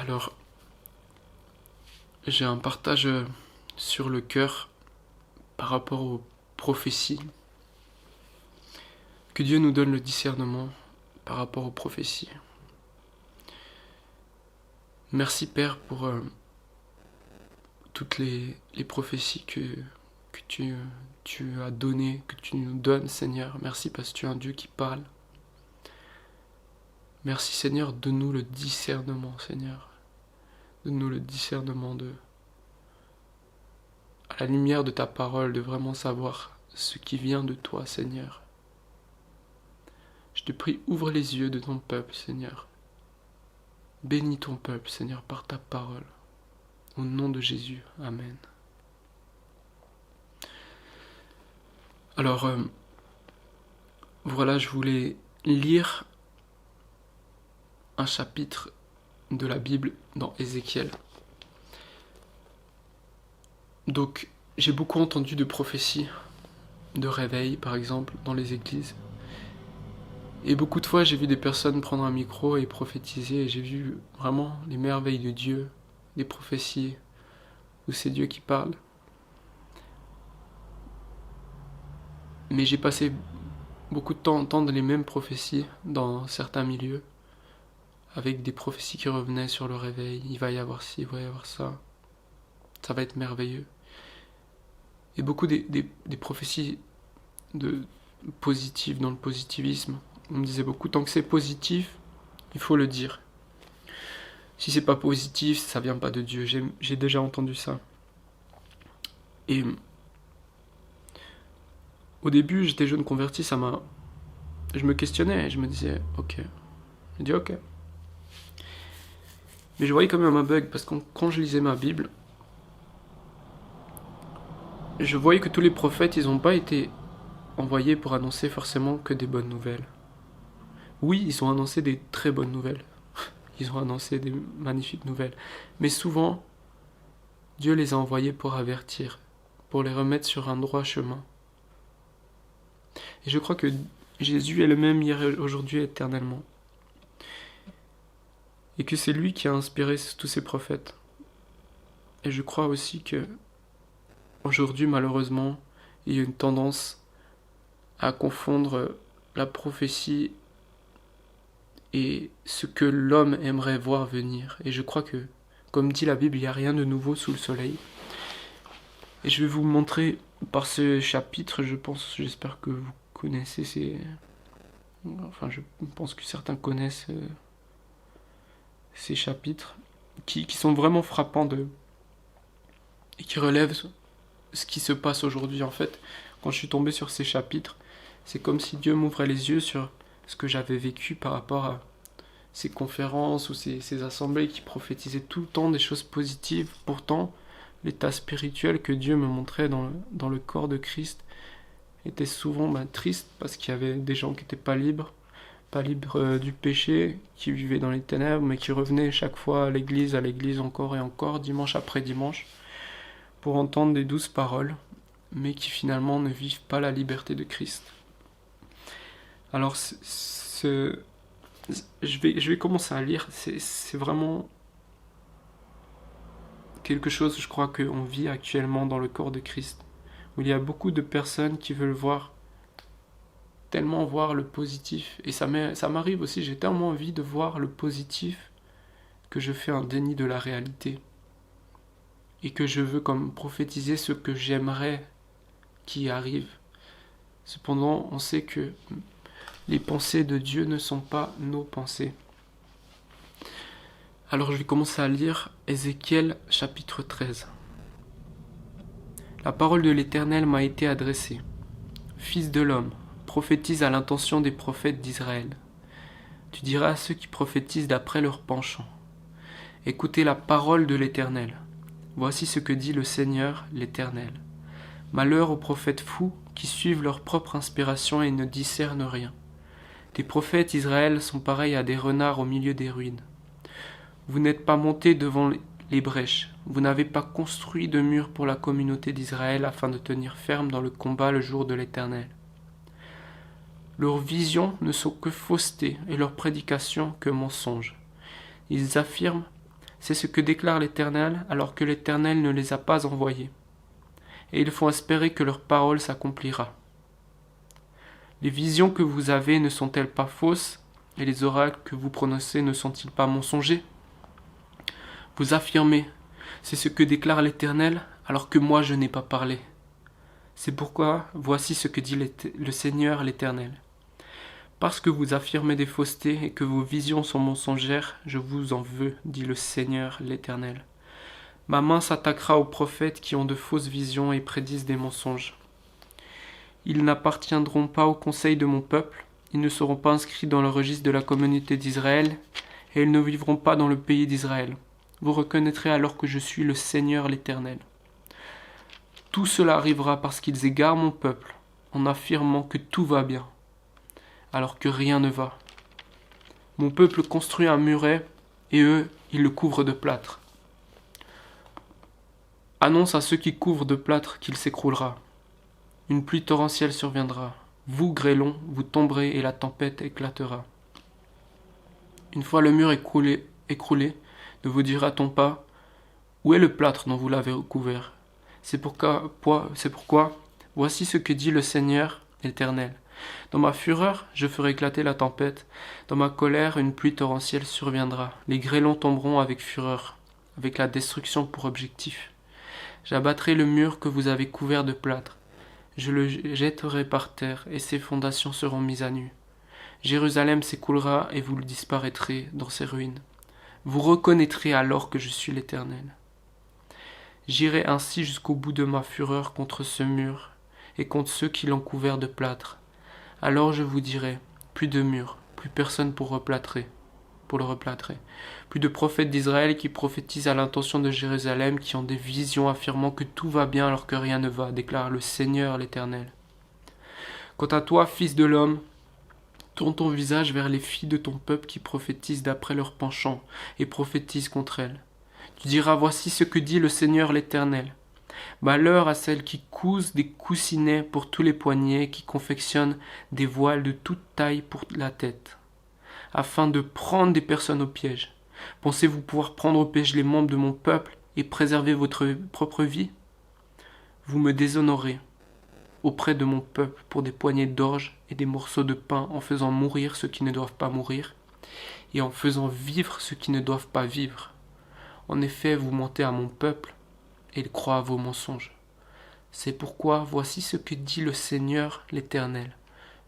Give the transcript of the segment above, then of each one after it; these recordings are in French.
Alors, j'ai un partage sur le cœur par rapport aux prophéties. Que Dieu nous donne le discernement par rapport aux prophéties. Merci Père pour toutes les prophéties que tu as données, que tu nous donnes Seigneur. Merci parce que tu es un Dieu qui parle. Merci Seigneur, donne-nous le discernement Seigneur. Donne-nous le discernement à la lumière de ta parole, de vraiment savoir ce qui vient de toi Seigneur. Je te prie, ouvre les yeux de ton peuple Seigneur. Bénis ton peuple Seigneur par ta parole. Au nom de Jésus, Amen. Alors, voilà, je voulais lire un chapitre de la Bible dans Ézéchiel. Donc, j'ai beaucoup entendu de prophéties, de réveils par exemple, dans les églises. Et beaucoup de fois, j'ai vu des personnes prendre un micro et prophétiser, et j'ai vu vraiment les merveilles de Dieu, des prophéties, où c'est Dieu qui parle. Mais j'ai passé beaucoup de temps à entendre les mêmes prophéties dans certains milieux, avec des prophéties qui revenaient sur le réveil, il va y avoir ci, il va y avoir ça, ça va être merveilleux. Et beaucoup des prophéties positives, dans le positivisme. On me disait beaucoup, tant que c'est positif, il faut le dire. Si c'est pas positif, ça vient pas de Dieu. J'ai déjà entendu ça. Et au début, j'étais jeune converti, je me questionnais et je me disais, ok. Je dis ok. Mais je voyais quand même un bug, parce que quand je lisais ma Bible, je voyais que tous les prophètes, ils n'ont pas été envoyés pour annoncer forcément que des bonnes nouvelles. Oui, ils ont annoncé des très bonnes nouvelles. Ils ont annoncé des magnifiques nouvelles. Mais souvent, Dieu les a envoyés pour avertir, pour les remettre sur un droit chemin. Et je crois que Jésus est le même hier et aujourd'hui éternellement. Et que c'est lui qui a inspiré tous ces prophètes. Et je crois aussi que aujourd'hui, malheureusement, il y a une tendance à confondre la prophétie et ce que l'homme aimerait voir venir. Et je crois que, comme dit la Bible, il n'y a rien de nouveau sous le soleil. Et je vais vous montrer par ce chapitre, j'espère que vous connaissez enfin, je pense que certains connaissent ces chapitres, qui sont vraiment frappants et qui relèvent ce qui se passe aujourd'hui. En fait, quand je suis tombé sur ces chapitres, c'est comme si Dieu m'ouvrait les yeux sur ce que j'avais vécu par rapport à ces conférences ou ces assemblées qui prophétisaient tout le temps des choses positives. Pourtant, l'état spirituel que Dieu me montrait dans le corps de Christ était souvent triste, parce qu'il y avait des gens qui n'étaient pas libres du péché, qui vivaient dans les ténèbres, mais qui revenaient chaque fois à l'église encore et encore, dimanche après dimanche, pour entendre des douces paroles, mais qui finalement ne vivent pas la liberté de Christ. Alors, je vais commencer à lire. C'est vraiment quelque chose, je crois, qu'on vit actuellement dans le corps de Christ, où il y a beaucoup de personnes qui veulent tellement voir le positif. Et ça m'arrive aussi, j'ai tellement envie de voir le positif que je fais un déni de la réalité. Et que je veux comme prophétiser ce que j'aimerais qui arrive. Cependant, on sait que les pensées de Dieu ne sont pas nos pensées. Alors je vais commencer à lire Ézéchiel chapitre 13. La parole de l'Éternel m'a été adressée. Fils de l'homme, prophétise à l'intention des prophètes d'Israël. Tu diras à ceux qui prophétisent d'après leur penchant. Écoutez la parole de l'Éternel. Voici ce que dit le Seigneur, l'Éternel. Malheur aux prophètes fous qui suivent leur propre inspiration et ne discernent rien. Tes prophètes Israël sont pareils à des renards au milieu des ruines. Vous n'êtes pas montés devant les brèches, vous n'avez pas construit de mur pour la communauté d'Israël afin de tenir ferme dans le combat le jour de l'Éternel. Leurs visions ne sont que fausseté et leurs prédications que mensonges. Ils affirment C'est ce que déclare l'Éternel, alors que l'Éternel ne les a pas envoyés. Et il faut espérer que leur parole s'accomplira. Les visions que vous avez ne sont-elles pas fausses, et les oracles que vous prononcez ne sont-ils pas mensongers? Vous affirmez, c'est ce que déclare l'Éternel, alors que moi je n'ai pas parlé. C'est pourquoi, voici ce que dit le Seigneur l'Éternel. Parce que vous affirmez des faussetés et que vos visions sont mensongères, je vous en veux, dit le Seigneur l'Éternel. Ma main s'attaquera aux prophètes qui ont de fausses visions et prédisent des mensonges. Ils n'appartiendront pas au conseil de mon peuple, ils ne seront pas inscrits dans le registre de la communauté d'Israël, et ils ne vivront pas dans le pays d'Israël. Vous reconnaîtrez alors que je suis le Seigneur l'Éternel. Tout cela arrivera parce qu'ils égarent mon peuple, en affirmant que tout va bien, alors que rien ne va. Mon peuple construit un muret, et eux, ils le couvrent de plâtre. Annonce à ceux qui couvrent de plâtre qu'il s'écroulera. Une pluie torrentielle surviendra. Vous, grêlons, vous tomberez et la tempête éclatera. Une fois le mur écroulé, ne vous dira-t-on pas, où est le plâtre dont vous l'avez recouvert? C'est pourquoi, voici ce que dit le Seigneur l'Éternel. Dans ma fureur, je ferai éclater la tempête. Dans ma colère, une pluie torrentielle surviendra. Les grêlons tomberont avec fureur, avec la destruction pour objectif. J'abattrai le mur que vous avez couvert de plâtre. Je le jetterai par terre, et ses fondations seront mises à nu. Jérusalem s'écoulera, et vous disparaîtrez dans ses ruines. Vous reconnaîtrez alors que je suis l'Éternel. J'irai ainsi jusqu'au bout de ma fureur contre ce mur, et contre ceux qui l'ont couvert de plâtre. Alors je vous dirai, plus de mur, plus personne pour le replâtrer. Plus de prophètes d'Israël qui prophétisent à l'intention de Jérusalem, qui ont des visions affirmant que tout va bien alors que rien ne va, déclare le Seigneur l'Éternel. Quant à toi, fils de l'homme, tourne ton visage vers les filles de ton peuple qui prophétisent d'après leur penchant, et prophétisent contre elles. Tu diras, voici ce que dit le Seigneur l'Éternel. Malheur à celles qui cousent des coussinets pour tous les poignets, qui confectionnent des voiles de toute taille pour la tête, afin de prendre des personnes au piège. Pensez-vous pouvoir prendre au piège les membres de mon peuple et préserver votre propre vie? Vous me déshonorez auprès de mon peuple pour des poignées d'orge et des morceaux de pain, en faisant mourir ceux qui ne doivent pas mourir et en faisant vivre ceux qui ne doivent pas vivre. En effet, vous mentez à mon peuple et il croit à vos mensonges. C'est pourquoi voici ce que dit le Seigneur l'Éternel.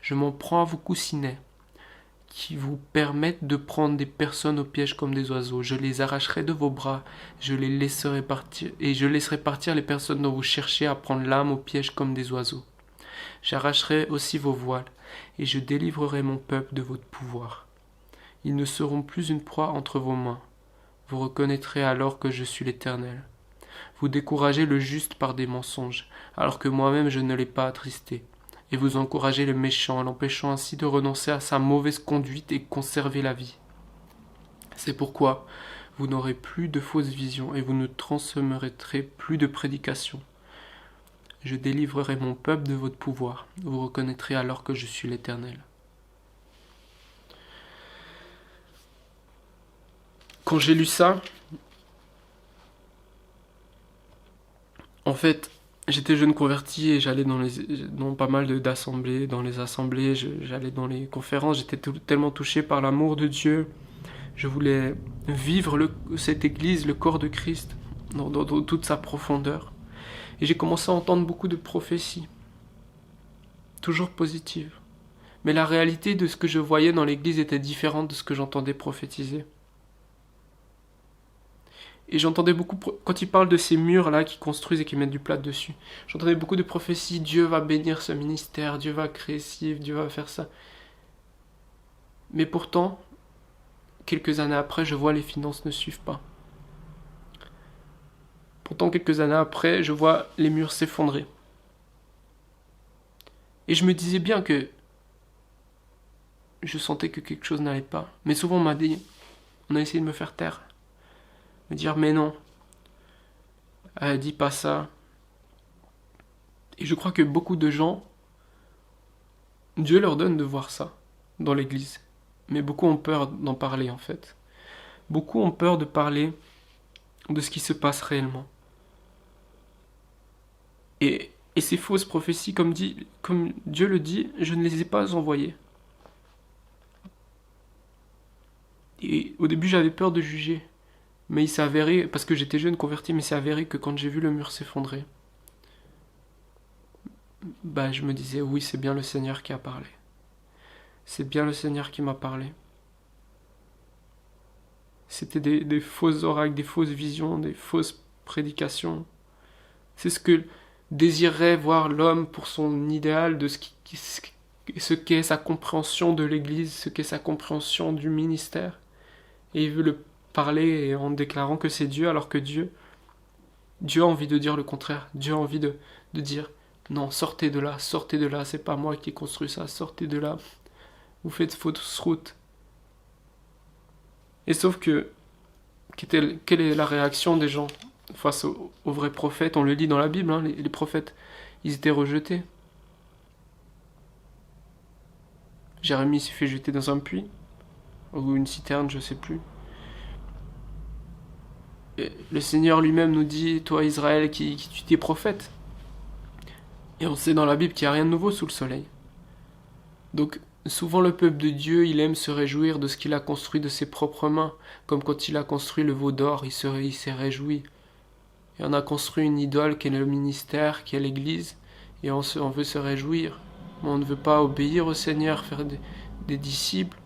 Je m'en prends à vos coussinets, qui vous permettent de prendre des personnes au piège comme des oiseaux. Je les arracherai de vos bras, je laisserai partir les personnes dont vous cherchez à prendre l'âme au piège comme des oiseaux. J'arracherai aussi vos voiles, et je délivrerai mon peuple de votre pouvoir. Ils ne seront plus une proie entre vos mains. Vous reconnaîtrez alors que je suis l'Éternel. Vous découragez le juste par des mensonges, alors que moi-même je ne l'ai pas attristé. Et vous encouragez le méchant, l'empêchant ainsi de renoncer à sa mauvaise conduite et conserver la vie. C'est pourquoi vous n'aurez plus de fausses visions et vous ne transmettrez plus de prédications. Je délivrerai mon peuple de votre pouvoir. Vous reconnaîtrez alors que je suis l'Éternel. Quand j'ai lu ça, en fait, j'étais jeune converti et j'allais dans pas mal d'assemblées, dans les assemblées, j'allais dans les conférences, j'étais tellement touché par l'amour de Dieu. Je voulais vivre cette église, le corps de Christ, dans toute sa profondeur. Et j'ai commencé à entendre beaucoup de prophéties, toujours positives. Mais la réalité de ce que je voyais dans l'église était différente de ce que j'entendais prophétiser. Et j'entendais beaucoup, quand ils parlent de ces murs-là qui construisent et qui mettent du plâtre dessus, j'entendais beaucoup de prophéties, Dieu va bénir ce ministère, Dieu va créer ci, Dieu va faire ça. Mais pourtant, quelques années après, je vois les finances ne suivent pas. Pourtant, quelques années après, je vois les murs s'effondrer. Et je me disais bien que je sentais que quelque chose n'allait pas. Mais souvent on a essayé de me faire taire. Me dire mais non, dis pas ça. Et je crois que beaucoup de gens, Dieu leur donne de voir ça dans l'église. Mais beaucoup ont peur d'en parler en fait. Beaucoup ont peur de parler de ce qui se passe réellement. Et ces fausses prophéties, comme Dieu le dit, je ne les ai pas envoyées. Et au début, j'avais peur de juger. Mais il s'est avéré, parce que j'étais jeune converti, mais il s'est avéré que quand j'ai vu le mur s'effondrer, je me disais, oui, c'est bien le Seigneur qui a parlé. C'est bien le Seigneur qui m'a parlé. C'était des fausses oracles, des fausses visions, des fausses prédications. C'est ce que désirerait voir l'homme pour son idéal de ce qu'est sa compréhension de l'Église, ce qu'est sa compréhension du ministère. Et il veut le parler en déclarant que c'est Dieu, alors que Dieu a envie de dire le contraire. Dieu a envie de dire, non, sortez de là, c'est pas moi qui ai construit ça, sortez de là. Vous faites fausse route. Et sauf que, quelle est la réaction des gens face aux vrais prophètes? On le lit dans la Bible, hein, les prophètes, ils étaient rejetés. Jérémie s'est fait jeter dans un puits, ou une citerne, je sais plus. Et le Seigneur lui-même nous dit, toi Israël, qui tu t'es prophète. Et on sait dans la Bible qu'il n'y a rien de nouveau sous le soleil. Donc, souvent le peuple de Dieu, il aime se réjouir de ce qu'il a construit de ses propres mains, comme quand il a construit le veau d'or, il s'est réjoui. Et on a construit une idole qui est le ministère, qui est l'Église, et on veut se réjouir. Mais on ne veut pas obéir au Seigneur, faire des disciples,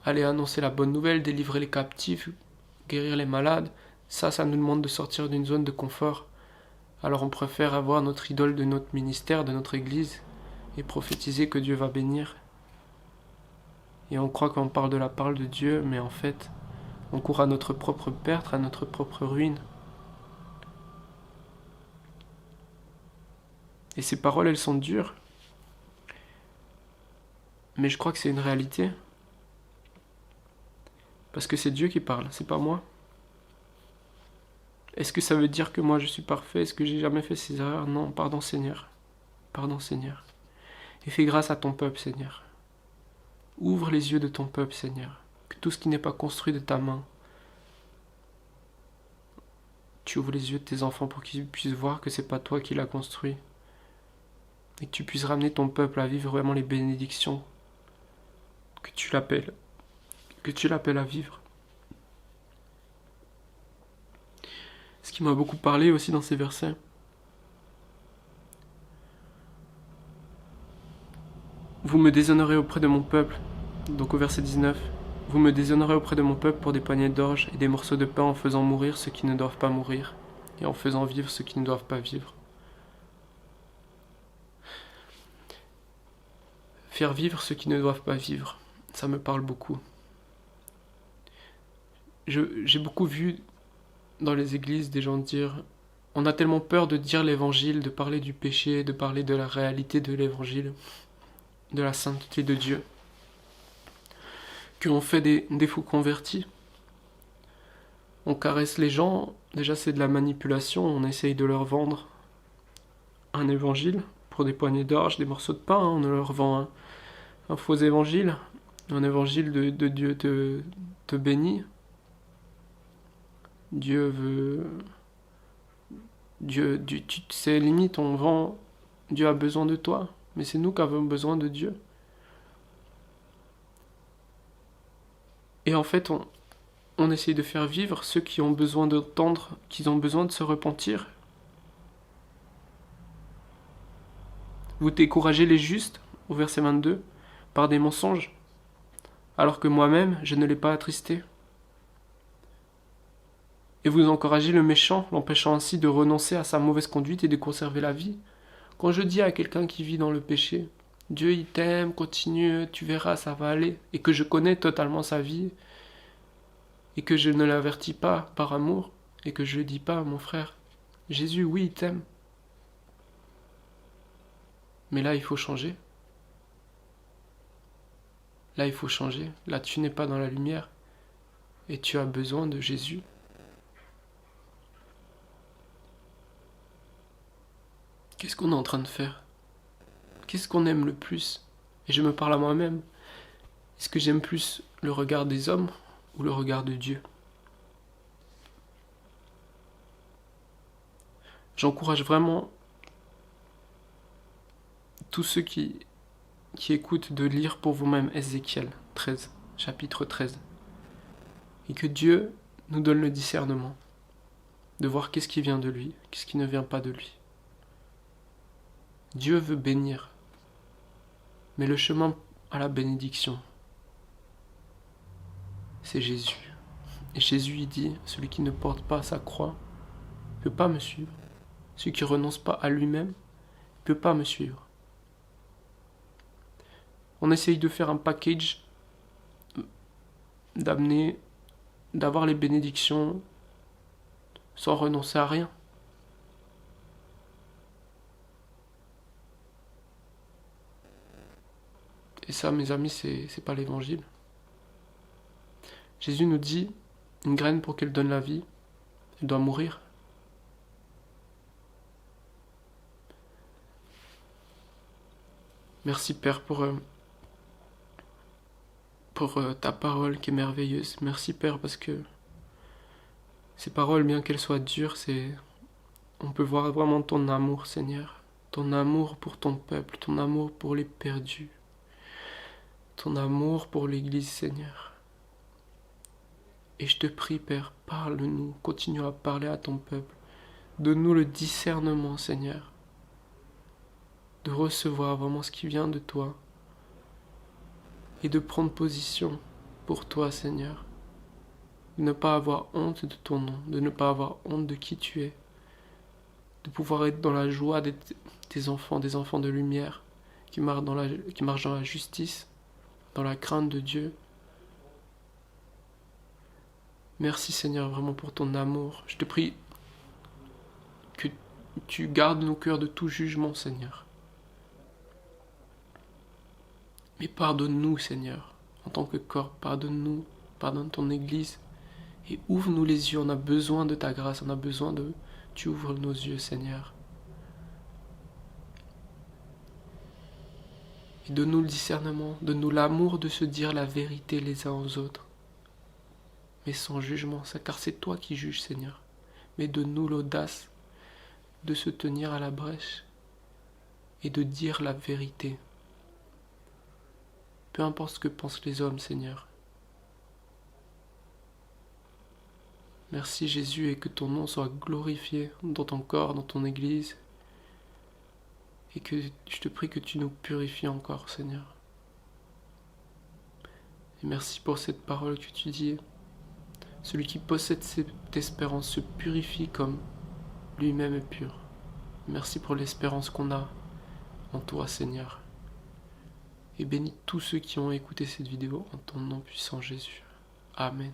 aller annoncer la bonne nouvelle, délivrer les captifs, guérir les malades. Ça nous demande de sortir d'une zone de confort. Alors on préfère avoir notre idole de notre ministère, de notre Église, et prophétiser que Dieu va bénir. Et on croit qu'on parle de la parole de Dieu, mais en fait, on court à notre propre perte, à notre propre ruine. Et ces paroles, elles sont dures. Mais je crois que c'est une réalité. Parce que c'est Dieu qui parle, c'est pas moi. Est-ce que ça veut dire que moi je suis parfait? Est-ce que j'ai jamais fait ces erreurs? Non, pardon Seigneur. Pardon Seigneur. Et fais grâce à ton peuple, Seigneur. Ouvre les yeux de ton peuple, Seigneur. Que tout ce qui n'est pas construit de ta main, tu ouvres les yeux de tes enfants pour qu'ils puissent voir que c'est pas toi qui l'as construit. Et que tu puisses ramener ton peuple à vivre vraiment les bénédictions que tu l'appelles à vivre. Ce qui m'a beaucoup parlé aussi dans ces versets, vous me déshonorez auprès de mon peuple. Donc au verset 19, vous me déshonorez auprès de mon peuple pour des poignées d'orge et des morceaux de pain en faisant mourir ceux qui ne doivent pas mourir et en faisant vivre ceux qui ne doivent pas vivre. Faire vivre ceux qui ne doivent pas vivre, ça me parle beaucoup. J'ai beaucoup vu dans les églises des gens dire, on a tellement peur de dire l'évangile, de parler du péché, de parler de la réalité de l'évangile, de la sainteté de Dieu, qu'on fait des fous convertis. On caresse les gens, déjà c'est de la manipulation, on essaye de leur vendre un évangile pour des poignées d'orge, des morceaux de pain, on leur vend un faux évangile, un évangile de Dieu te bénit. C'est limite, on vend, Dieu a besoin de toi, mais c'est nous qui avons besoin de Dieu. Et en fait, on essaye de faire vivre ceux qui ont besoin d'entendre, qui ont besoin de se repentir. Vous découragez les justes, au verset 22, par des mensonges, alors que moi-même, je ne l'ai pas attristé. Et vous encouragez le méchant, l'empêchant ainsi de renoncer à sa mauvaise conduite et de conserver la vie. Quand je dis à quelqu'un qui vit dans le péché, Dieu il t'aime, continue, tu verras, ça va aller, et que je connais totalement sa vie, et que je ne l'avertis pas par amour, et que je ne dis pas à mon frère, Jésus, oui, il t'aime. Mais là, il faut changer. Là, il faut changer. Là, tu n'es pas dans la lumière, et tu as besoin de Jésus. Qu'est-ce qu'on est en train de faire? Qu'est-ce qu'on aime le plus? Et je me parle à moi-même. Est-ce que j'aime plus le regard des hommes ou le regard de Dieu? J'encourage vraiment tous ceux qui écoutent de lire pour vous-même Ézéchiel 13, chapitre 13. Et que Dieu nous donne le discernement de voir qu'est-ce qui vient de lui, qu'est-ce qui ne vient pas de lui. Dieu veut bénir, mais le chemin à la bénédiction, c'est Jésus. Et Jésus, il dit, celui qui ne porte pas sa croix ne peut pas me suivre. Celui qui ne renonce pas à lui-même ne peut pas me suivre. On essaye de faire un package, d'avoir les bénédictions sans renoncer à rien. Et ça, mes amis, c'est pas l'évangile. Jésus nous dit, une graine pour qu'elle donne la vie, elle doit mourir. Merci Père pour ta parole qui est merveilleuse. Merci Père parce que ces paroles, bien qu'elles soient dures, on peut voir vraiment ton amour, Seigneur. Ton amour pour ton peuple, ton amour pour les perdus. Ton amour pour l'Église, Seigneur. Et je te prie, Père, parle-nous, continue à parler à ton peuple. Donne-nous le discernement, Seigneur, de recevoir vraiment ce qui vient de toi et de prendre position pour toi, Seigneur. De ne pas avoir honte de ton nom, de ne pas avoir honte de qui tu es, de pouvoir être dans la joie des enfants de lumière, qui marchent dans la justice, dans la crainte de Dieu. Merci Seigneur vraiment pour ton amour. Je te prie que tu gardes nos cœurs de tout jugement, Seigneur. Mais pardonne-nous, Seigneur, en tant que corps, pardonne-nous, pardonne ton Église, et ouvre-nous les yeux, on a besoin de ta grâce, on a besoin de... Tu ouvres nos yeux, Seigneur. Et donne-nous le discernement, donne-nous l'amour de se dire la vérité les uns aux autres, mais sans jugement, car c'est toi qui juges, Seigneur. Mais donne-nous l'audace de se tenir à la brèche et de dire la vérité. Peu importe ce que pensent les hommes, Seigneur. Merci Jésus et que ton nom soit glorifié dans ton corps, dans ton Église. Et que je te prie que tu nous purifies encore, Seigneur. Et merci pour cette parole que tu dis. Celui qui possède cette espérance se purifie comme lui-même est pur. Merci pour l'espérance qu'on a en toi, Seigneur. Et bénis tous ceux qui ont écouté cette vidéo en ton nom puissant, Jésus. Amen.